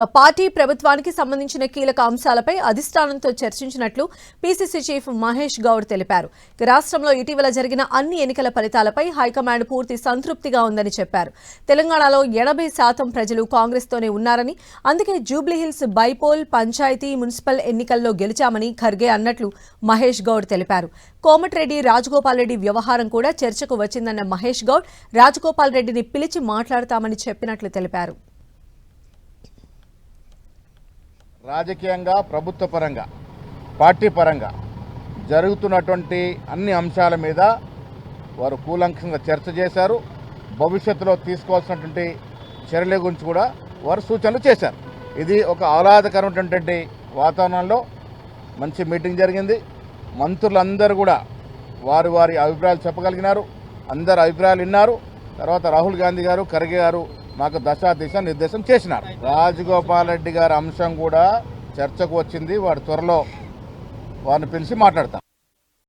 Party ప్రభుత్వానికి సంబంధించిన కీలక అంశాలపై అధిష్టానంతో చర్చించినట్లు పీసీసీ చీఫ్ మహేష్ గౌడ్ తెలిపారు. రాష్ట్రంలో ఇటీవల జరిగిన అన్ని ఎన్నికల ఫలితాలపై హైకమాండ్ పూర్తి సంతృప్తిగా ఉందని చెప్పారు. తెలంగాణలో 80% ప్రజలు కాంగ్రెస్తోనే ఉన్నారని, అందుకే జూబ్లీహిల్స్ బైపోల్, పంచాయతీ, మున్సిపల్ ఎన్నికల్లో గెలిచామని ఖర్గే అన్నట్లు మహేష్ గౌడ్ తెలిపారు. కోమటిరెడ్డి రాజగోపాల్ రెడ్డి వ్యవహారం కూడా చర్చకు వచ్చిందన్న మహేష్ గౌడ్ రాజగోపాల్ రెడ్డిని పిలిచి మాట్లాడతామని చెప్పినట్లు తెలిపారు. రాజకీయంగా, ప్రభుత్వ పరంగా, పార్టీ పరంగా జరుగుతున్నటువంటి అన్ని అంశాల మీద వారు కూలంకషంగా చర్చ చేశారు. భవిష్యత్తులో తీసుకోవాల్సినటువంటి చర్యల గురించి కూడా వారు సూచనలు చేశారు. ఇది ఒక ఆహ్లాదకరమైనటువంటి వాతావరణంలో మంచి మీటింగ్ జరిగింది. మంత్రులందరూ కూడా వారి వారి అభిప్రాయాలు చెప్పగలిగినారు. అందరు అభిప్రాయాలు విన్నారు. తర్వాత రాహుల్ గాంధీ గారు, ఖర్గే గారు మాకు దిశ నిర్దేశం చేసినారు. రాజగోపాల్ రెడ్డి గారి అంశం కూడా చర్చకు వచ్చింది. వాడు త్వరలో వారిని పిలిచి మాట్లాడతాం.